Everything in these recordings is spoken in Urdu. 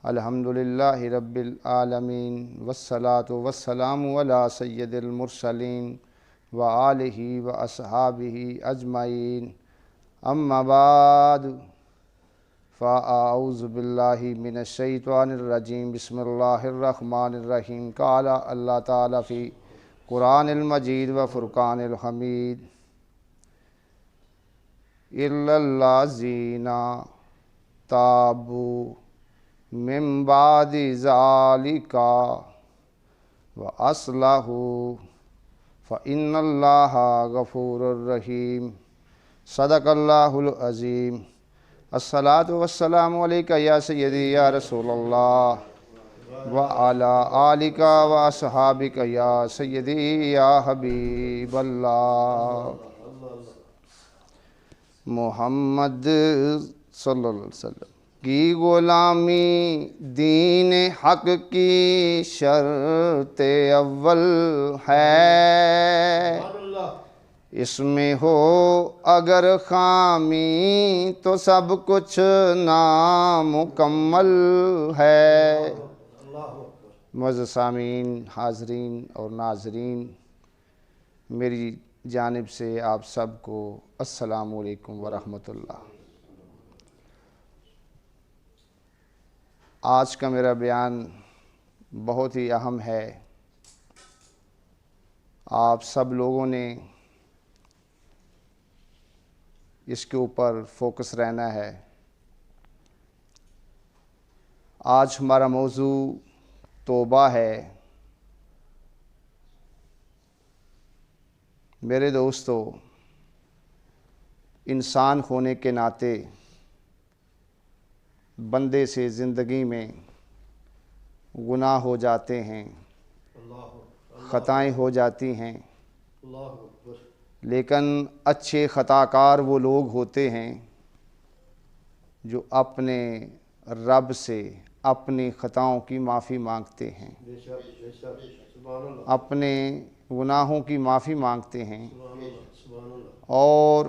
الحمدللہ رب العالمین والصلاة والسلام علی سید المرسلین وآلہ واصحابہ اجمعین اما بعد فاعوذ باللہ من الشیطان الرجیم بسم اللہ الرحمن الرحیم قال اللہ تعالی فی قرآن المجید و فرقان الحمید الا الذین تابوا من بعد ذلک واصلحوا فإن اللہ غفور الرحیم صدق اللہ العظیم الصلاۃ والسلام علیک یا سیدی یا رسول اللہ وعلی آلک واصحابک یا سیدی یا حبیب اللہ محمد صلی اللہ علیہ وسلم کی غلامی دین حق کی شرط اول ہے، اس میں ہو اگر خامی تو سب کچھ نامکمل ہے۔ معزز سامعین، حاضرین اور ناظرین، میری جانب سے آپ سب کو السلام علیکم ورحمۃ اللہ۔ آج کا میرا بیان بہت ہی اہم ہے۔ آپ سب لوگوں نے اس کے اوپر فوکس رہنا ہے۔ آج ہمارا موضوع توبہ ہے۔ میرے دوستو، انسان ہونے کے ناطے بندے سے زندگی میں گناہ ہو جاتے ہیں، خطائیں ہو جاتی ہیں، لیکن اچھے خطا کار وہ لوگ ہوتے ہیں جو اپنے رب سے اپنی خطاؤں کی معافی مانگتے ہیں، اپنے گناہوں کی معافی مانگتے ہیں، اور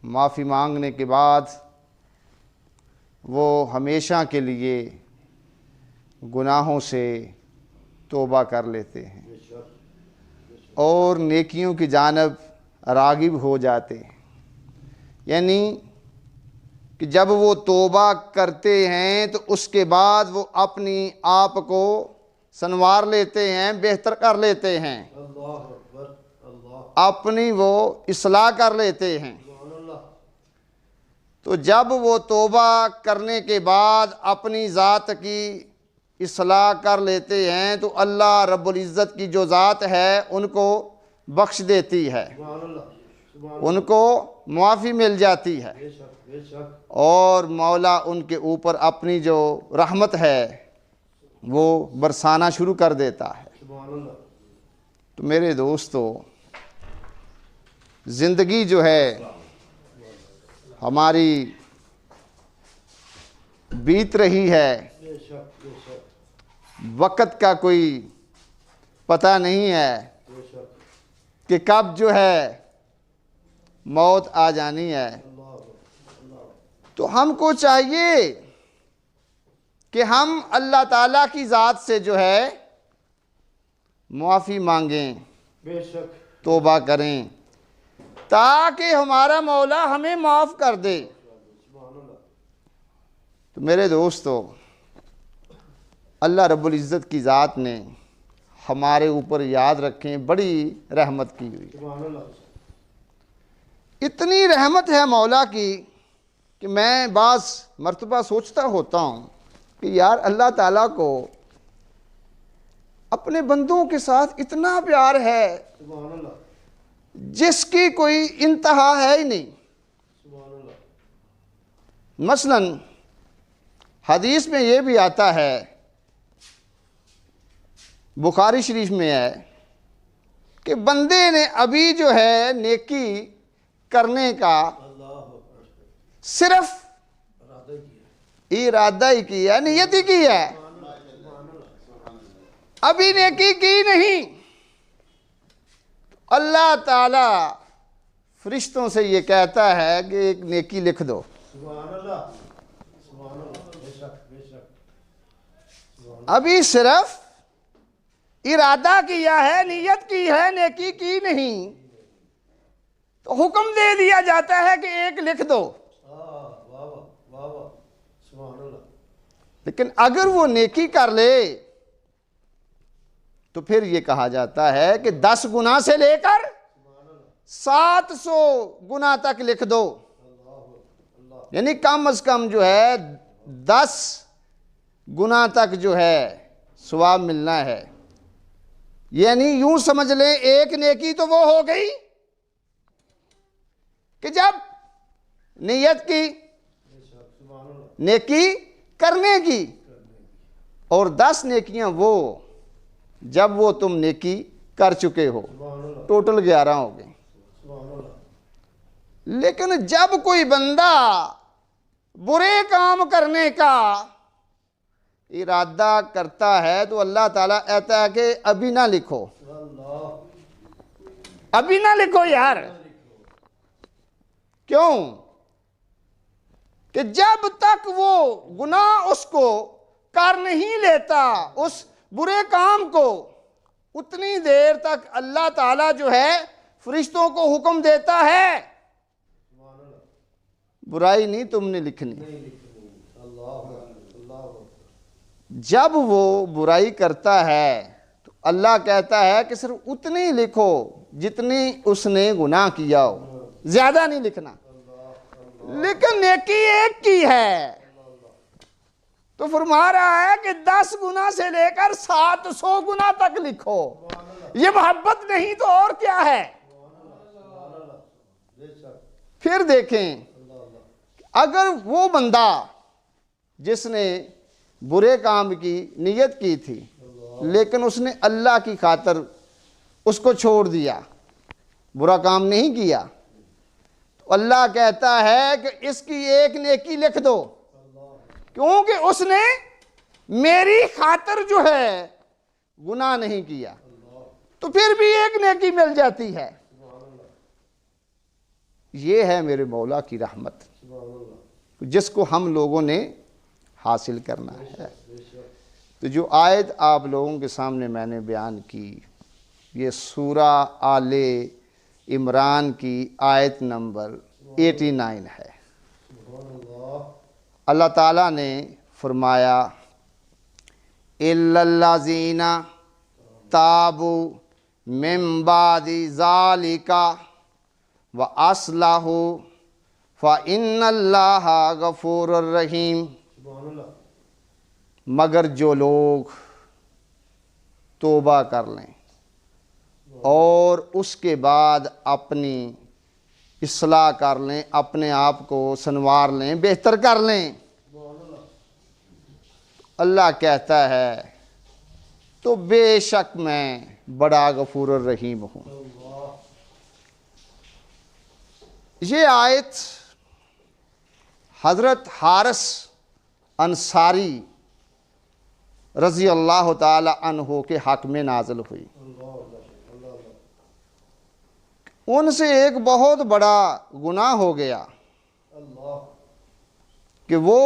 معافی مانگنے کے بعد وہ ہمیشہ کے لیے گناہوں سے توبہ کر لیتے ہیں اور نیکیوں کی جانب راغب ہو جاتے ہیں۔ یعنی کہ جب وہ توبہ کرتے ہیں تو اس کے بعد وہ اپنی آپ کو سنوار لیتے ہیں، بہتر کر لیتے ہیں، اپنی وہ اصلاح کر لیتے ہیں۔ تو جب وہ توبہ کرنے کے بعد اپنی ذات کی اصلاح کر لیتے ہیں تو اللہ رب العزت کی جو ذات ہے ان کو بخش دیتی ہے، ان کو معافی مل جاتی ہے، اور مولا ان کے اوپر اپنی جو رحمت ہے وہ برسانا شروع کر دیتا ہے۔ تو میرے دوستو، زندگی جو ہے ہماری بیت رہی ہے، وقت کا کوئی پتہ نہیں ہے کہ کب جو ہے موت آ جانی ہے۔ تو ہم کو چاہیے کہ ہم اللہ تعالیٰ کی ذات سے جو ہے معافی مانگیں، توبہ کریں، تاکہ ہمارا مولا ہمیں معاف کر دے۔ تو میرے دوستو، اللہ رب العزت کی ذات نے ہمارے اوپر یاد رکھیں بڑی رحمت کی ہوئی، اتنی رحمت ہے مولا کی کہ میں بعض مرتبہ سوچتا ہوتا ہوں کہ یار اللہ تعالیٰ کو اپنے بندوں کے ساتھ اتنا پیار ہے جس کی کوئی انتہا ہے ہی نہیں۔ مثلا حدیث میں یہ بھی آتا ہے، بخاری شریف میں ہے کہ بندے نے ابھی جو ہے نیکی کرنے کا صرف ارادہ ہی کیا، نیت ہی کی ہے، ابھی نیکی کی نہیں۔ اللہ تعالی فرشتوں سے یہ کہتا ہے کہ ایک نیکی لکھ دو، ابھی صرف ارادہ کیا ہے، نیت کی ہے، نیکی کی نہیں، تو حکم دے دیا جاتا ہے کہ ایک لکھ دو۔ لیکن اگر وہ نیکی کر لے تو پھر یہ کہا جاتا ہے کہ 10 گناہ سے لے کر 700 گناہ تک لکھ دو، یعنی کم از کم جو ہے 10 گناہ تک جو ہے ثواب ملنا ہے۔ یعنی یوں سمجھ لیں ایک نیکی تو وہ ہو گئی کہ جب نیت کی نیکی کرنے کی، اور 10 نیکیاں وہ جب وہ تم نیکی کر چکے ہو، ٹوٹل 11 ہو گئے۔ لیکن جب کوئی بندہ برے کام کرنے کا ارادہ کرتا ہے تو اللہ تعالیٰ کہتا ہے کہ ابھی نہ لکھو، ابھی نہ لکھو یار۔ کیوں؟ کہ جب تک وہ گناہ اس کو کر نہیں لیتا، اس برے کام کو، اتنی دیر تک اللہ تعالیٰ جو ہے فرشتوں کو حکم دیتا ہے برائی نہیں تم نے لکھنی۔ جب وہ برائی کرتا ہے تو اللہ کہتا ہے کہ صرف اتنی لکھو جتنی اس نے گناہ کیا ہو، زیادہ نہیں لکھنا۔ لیکن نیکی ایک کی ہے تو فرما رہا ہے کہ 10 گناہ سے لے کر 700 گناہ تک لکھو۔ یہ محبت نہیں تو اور کیا ہے؟ پھر دیکھیں اگر وہ بندہ جس نے برے کام کی نیت کی تھی لیکن اس نے اللہ کی خاطر اس کو چھوڑ دیا، برا کام نہیں کیا، تو اللہ کہتا ہے کہ اس کی ایک نیکی لکھ دو، کیونکہ اس نے میری خاطر جو ہے گناہ نہیں کیا، تو پھر بھی ایک نیکی مل جاتی ہے۔ یہ ہے میرے مولا کی رحمت جس کو ہم لوگوں نے حاصل کرنا ہے۔ تو جو آیت آپ لوگوں کے سامنے میں نے بیان کی، یہ سورہ آل عمران کی آیت نمبر 89 ہے۔ اللہ تعالیٰ نے فرمایا إِلَّا الَّذِينَ تَابُوا مِن بَعْدِ ذَلِكَ وَأَصْلَحُوا فَإِنَّ اللَّهَ غَفُورٌ رَحِيمٌ۔ مگر جو لوگ توبہ کر لیں اور اس کے بعد اپنی اصلاح کر لیں، اپنے آپ کو سنوار لیں، بہتر کر لیں، اللہ کہتا ہے تو بے شک میں بڑا غفور الرحیم ہوں۔ یہ آیت حضرت حارث انصاری رضی اللہ تعالی عنہ کے حق میں نازل ہوئی۔ ان سے ایک بہت بڑا گناہ ہو گیا کہ وہ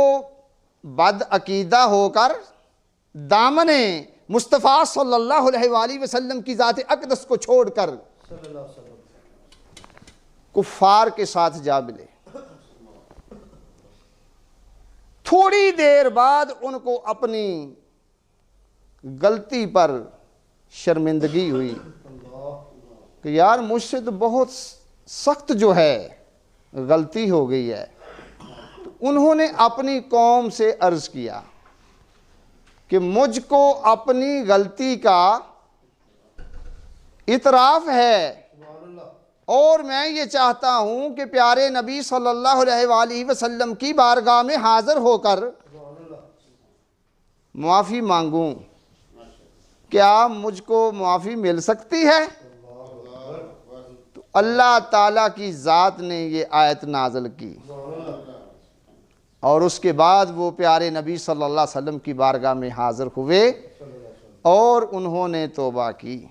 بد عقیدہ ہو کر دامن مصطفیٰ صلی اللہ علیہ وآلہ وسلم کی ذات اقدس کو چھوڑ کر کفار کے ساتھ جا ملے۔ تھوڑی دیر بعد ان کو اپنی غلطی پر شرمندگی ہوئی کہ یار مجھ سے تو بہت سخت جو ہے غلطی ہو گئی ہے۔ تو انہوں نے اپنی قوم سے عرض کیا کہ مجھ کو اپنی غلطی کا اعتراف ہے اور میں یہ چاہتا ہوں کہ پیارے نبی صلی اللہ علیہ وآلہ وسلم کی بارگاہ میں حاضر ہو کر معافی مانگوں، کیا مجھ کو معافی مل سکتی ہے؟ تو اللہ تعالیٰ کی ذات نے یہ آیت نازل کی اور اس کے بعد وہ پیارے نبی صلی اللہ علیہ وسلم کی بارگاہ میں حاضر ہوئے اور انہوں نے توبہ کی۔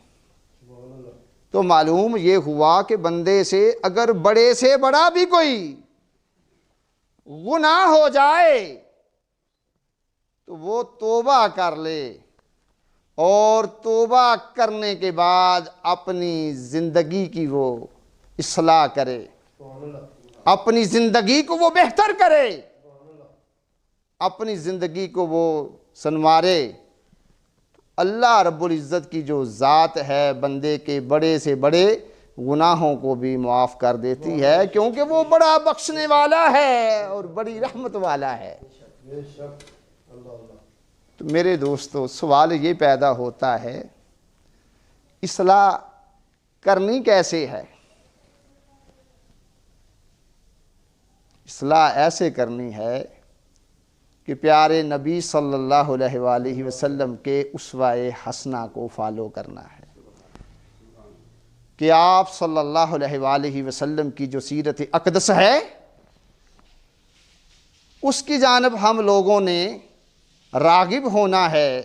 تو معلوم یہ ہوا کہ بندے سے اگر بڑے سے بڑا بھی کوئی گناہ ہو جائے تو وہ توبہ کر لے اور توبہ کرنے کے بعد اپنی زندگی کی وہ اصلاح کرے، اپنی زندگی کو وہ بہتر کرے، اپنی زندگی کو وہ سنوارے۔ اللہ رب العزت کی جو ذات ہے بندے کے بڑے سے بڑے گناہوں کو بھی معاف کر دیتی ہے، کیونکہ وہ بڑا بخشنے والا ہے اور بڑی رحمت والا ہے۔ تو میرے دوستو، سوال یہ پیدا ہوتا ہے، اصلاح کرنی کیسے ہے؟ اصلاح ایسے کرنی ہے کہ پیارے نبی صلی اللہ علیہ وآلہ وسلم کے اسوہ حسنہ کو فالو کرنا ہے، کہ آپ صلی اللہ علیہ وآلہ وسلم کی جو سیرت اقدس ہے اس کی جانب ہم لوگوں نے راغب ہونا ہے۔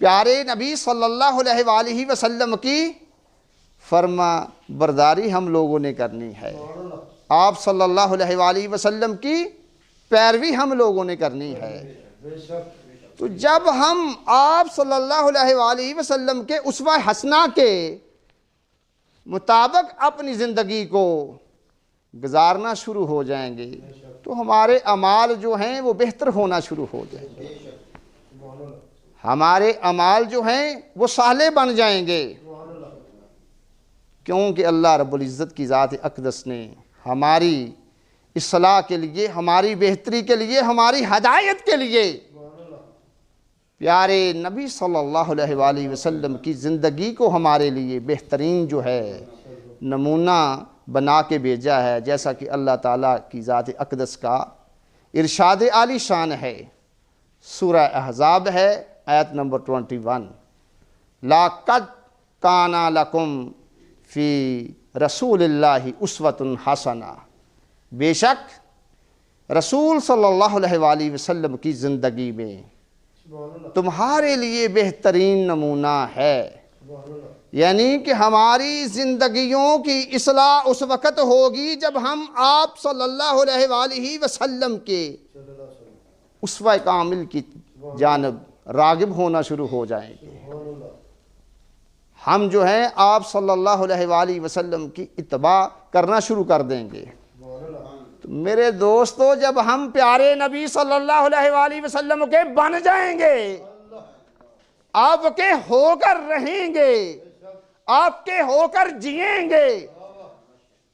پیارے نبی صلی اللہ علیہ وآلہ وسلم کی فرما برداری ہم لوگوں نے کرنی ہے، آپ صلی اللہ علیہ وآلہ وسلم کی پیروی ہم لوگوں نے کرنی ہے۔ تو جب ہم آپ صلی اللہ علیہ وآلہ وسلم کے اسوہ حسنہ کے مطابق اپنی زندگی کو گزارنا شروع ہو جائیں گے تو ہمارے اعمال جو ہیں وہ بہتر ہونا شروع ہو جائیں گے، ہمارے اعمال جو ہیں وہ صالح بن جائیں گے، کیونکہ اللہ رب العزت کی ذات اقدس نے ہماری اصلاح کے لیے، ہماری بہتری کے لیے، ہماری ہدایت کے لیے پیارے نبی صلی اللہ علیہ وآلہ وسلم کی زندگی کو ہمارے لیے بہترین جو ہے نمونہ بنا کے بھیجا ہے، جیسا کہ اللہ تعالیٰ کی ذات اقدس کا ارشاد عالی شان ہے۔ سورہ احزاب ہے، آیت نمبر 21، لَقَدْ كَانَ لَكُمْ فِي رَسُولِ اللَّهِ أُسْوَةٌ حَسَنَةٌ، بے شک رسول صلی اللہ علیہ وآلہ وسلم کی زندگی میں تمہارے لیے بہترین نمونہ ہے، یعنی کہ ہماری زندگیوں کی اصلاح اس وقت ہوگی جب ہم آپ صلی اللہ علیہ وآلہ وسلم کے اسوہ کامل کی جانب راغب ہونا شروع ہو جائیں گے۔ ہم جو ہیں آپ صلی اللہ علیہ وآلہ وسلم کی اتباع کرنا شروع کر دیں گے۔ تو میرے دوستو، جب ہم پیارے نبی صلی اللہ علیہ وآلہ وسلم کے بن جائیں گے، آپ کے ہو کر رہیں گے، آپ کے ہو کر جئیں گے،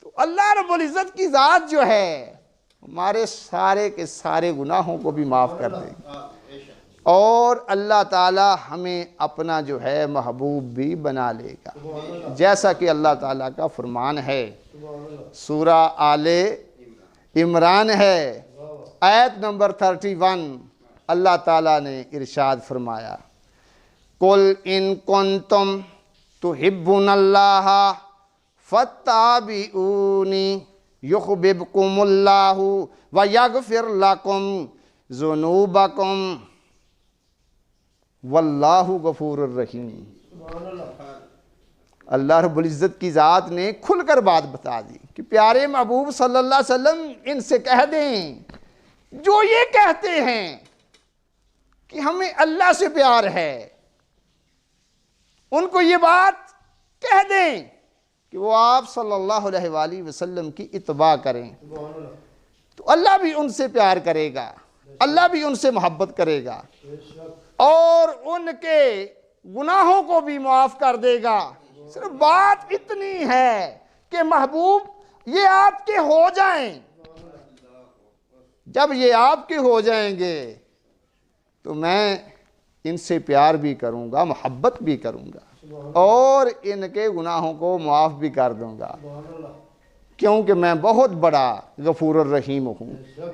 تو اللہ رب العزت کی ذات جو ہے ہمارے سارے کے سارے گناہوں کو بھی معاف کر دے گی، اور اللہ تعالی ہمیں اپنا جو ہے محبوب بھی بنا لے گا، جیسا کہ اللہ تعالیٰ کا فرمان ہے۔ سورہ آل عمران ہے، آیت نمبر 31، اللہ تعالیٰ نے ارشاد فرمایا، قُلْ إِن كُنْتُمْ تُحِبُّونَ اللَّهَ فَاتَّبِعُونِي يُحْبِبْكُمُ اللَّهُ وَيَغْفِرْ لَكُمْ ذُنُوبَكُمْ وَاللَّهُ غَفُورٌ الرَّحِيمٌ۔ اللہ رب العزت کی ذات نے کھل کر بات بتا دی کہ پیارے محبوب صلی اللہ علیہ وسلم ان سے کہہ دیں جو یہ کہتے ہیں کہ ہمیں اللہ سے پیار ہے، ان کو یہ بات کہہ دیں کہ وہ آپ صلی اللہ علیہ وآلہ وسلم کی اتباع کریں، تو اللہ بھی ان سے پیار کرے گا، اللہ بھی ان سے محبت کرے گا، اور ان کے گناہوں کو بھی معاف کر دے گا۔ صرف بات اتنی ہے کہ محبوب یہ آپ کے ہو جائیں، جب یہ آپ کے ہو جائیں گے تو میں ان سے پیار بھی کروں گا، محبت بھی کروں گا، اور ان کے گناہوں کو معاف بھی کر دوں گا، کیونکہ میں بہت بڑا غفور الرحیم ہوں،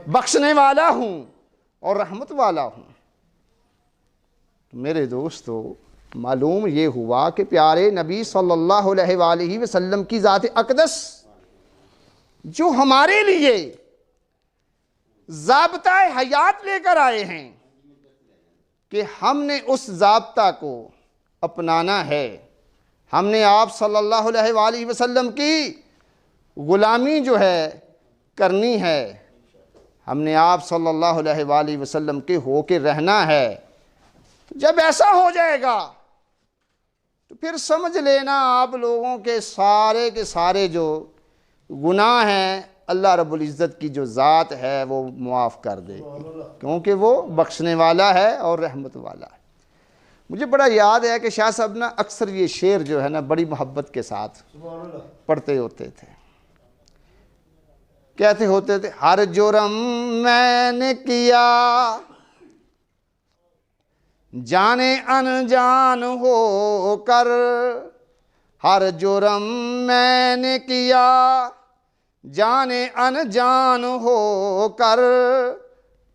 بخشنے والا ہوں اور رحمت والا ہوں۔ میرے دوستو، معلوم یہ ہوا کہ پیارے نبی صلی اللہ علیہ وآلہ وسلم کی ذات اقدس جو ہمارے لیے ضابطہ حیات لے کر آئے ہیں کہ ہم نے اس ضابطہ کو اپنانا ہے، ہم نے آپ صلی اللہ علیہ وآلہ وسلم کی غلامی جو ہے کرنی ہے، ہم نے آپ صلی اللہ علیہ وآلہ وسلم کے ہو کے رہنا ہے۔ جب ایسا ہو جائے گا تو پھر سمجھ لینا آپ لوگوں کے سارے جو گناہ ہیں اللہ رب العزت کی جو ذات ہے وہ معاف کر دے گی، کیونکہ وہ بخشنے والا ہے اور رحمت والا ہے۔ مجھے بڑا یاد ہے کہ شاہ صاحب نا اکثر یہ شعر جو ہے نا بڑی محبت کے ساتھ پڑھتے ہوتے تھے، کہتے ہوتے تھے، ہر جرم میں نے کیا جانے انجان ہو کر، ہر جرم میں نے کیا جانے انجان ہو کر،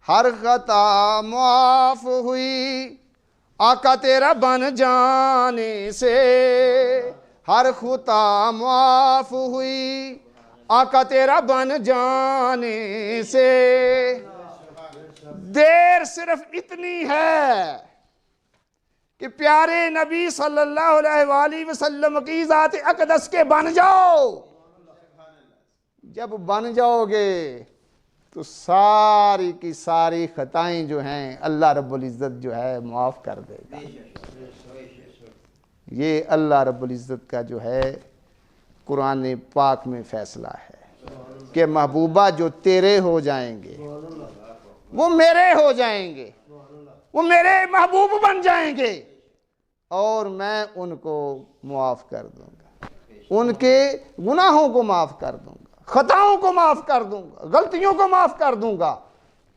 ہر خطا معاف ہوئی آقا تیرا بن جانے سے، ہر خطا معاف ہوئی آقا تیرا بن جانے سے، دیر صرف اتنی ہے کہ پیارے نبی صلی اللہ علیہ وآلہ وسلم کی ذات اقدس کے بن جاؤ۔ جب بن جاؤ گے تو ساری کی ساری خطائیں جو ہیں اللہ رب العزت جو ہے معاف کر دے گا۔ یہ اللہ رب العزت کا جو ہے قرآن پاک میں فیصلہ ہے کہ محبوبہ جو تیرے ہو جائیں گے وہ میرے ہو جائیں گے، وہ میرے محبوب بن جائیں گے اور میں ان کو معاف کر دوں گا، ان کے گناہوں کو معاف کر دوں گا، خطاؤں کو معاف کر دوں گا، غلطیوں کو معاف کر دوں گا،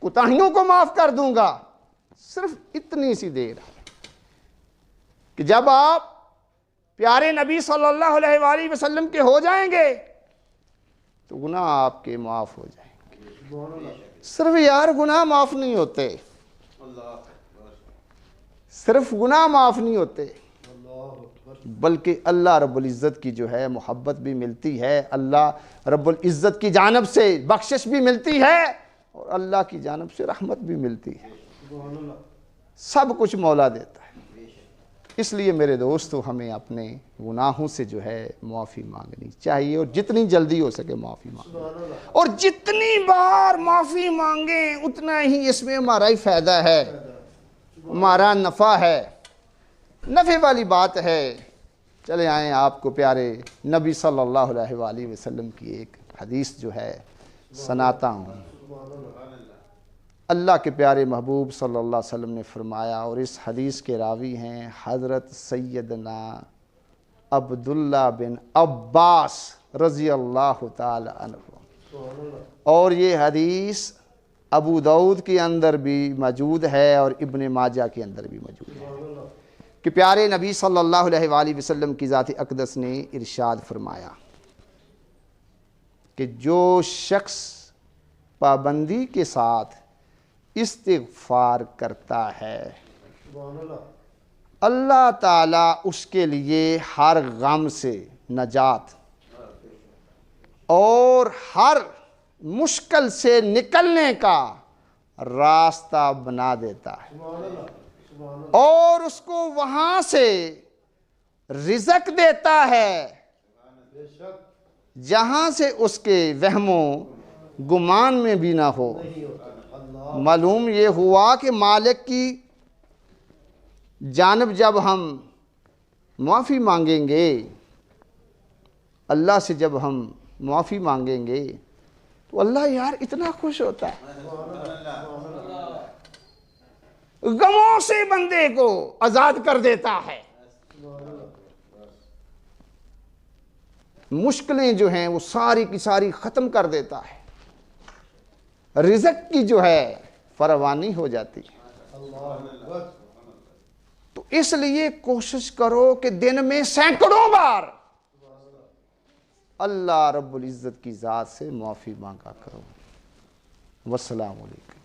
کوتاہیوں کو معاف کر دوں گا۔ صرف اتنی سی دیر ہے کہ جب آپ پیارے نبی صلی اللہ علیہ وآلہ وسلم کے ہو جائیں گے تو گناہ آپ کے معاف ہو جائیں گے۔ صرف یار گناہ معاف نہیں ہوتے، صرف گناہ معاف نہیں ہوتے، بلکہ اللہ رب العزت کی جو ہے محبت بھی ملتی ہے، اللہ رب العزت کی جانب سے بخشش بھی ملتی ہے اور اللہ کی جانب سے رحمت بھی ملتی ہے۔ سب کچھ مولا دیتا ہے۔ اس لیے میرے دوستو ہمیں اپنے گناہوں سے جو ہے معافی مانگنی چاہیے اور جتنی جلدی ہو سکے معافی مانگیں، اور جتنی بار معافی مانگیں اتنا ہی اس میں ہمارا ہی فائدہ ہے، ہمارا نفع ہے، نفع والی بات ہے۔ چلے آئیں آپ کو پیارے نبی صلی اللہ علیہ وآلہ وسلم کی ایک حدیث جو ہے سناتا ہوں۔ اللہ کے پیارے محبوب صلی اللہ علیہ وسلم نے فرمایا، اور اس حدیث کے راوی ہیں حضرت سیدنا عبداللہ بن عباس رضی اللہ تعالی عنہ، اور یہ حدیث ابو داؤد کے اندر بھی موجود ہے اور ابن ماجہ کے اندر بھی موجود ہے کہ پیارے نبی صلی اللہ علیہ وآلہ وسلم کی ذات اقدس نے ارشاد فرمایا کہ جو شخص پابندی کے ساتھ استغفار کرتا ہے اللہ تعالیٰ اس کے لیے ہر غم سے نجات اور ہر مشکل سے نکلنے کا راستہ بنا دیتا ہے، اور اس کو وہاں سے رزق دیتا ہے جہاں سے اس کے وہم و گمان میں بھی نہ ہو۔ معلوم یہ ہوا کہ مالک کی جانب جب ہم معافی مانگیں گے، اللہ سے جب ہم معافی مانگیں گے تو اللہ یار اتنا خوش ہوتا ہے، غموں سے بندے کو آزاد کر دیتا ہے، مشکلیں جو ہیں وہ ساری کی ساری ختم کر دیتا ہے، رزق کی جو ہے فراوانی ہو جاتی ہے۔ تو اس لیے کوشش کرو کہ دن میں سینکڑوں بار اللہ رب العزت کی ذات سے معافی مانگا کرو۔ والسلام علیکم۔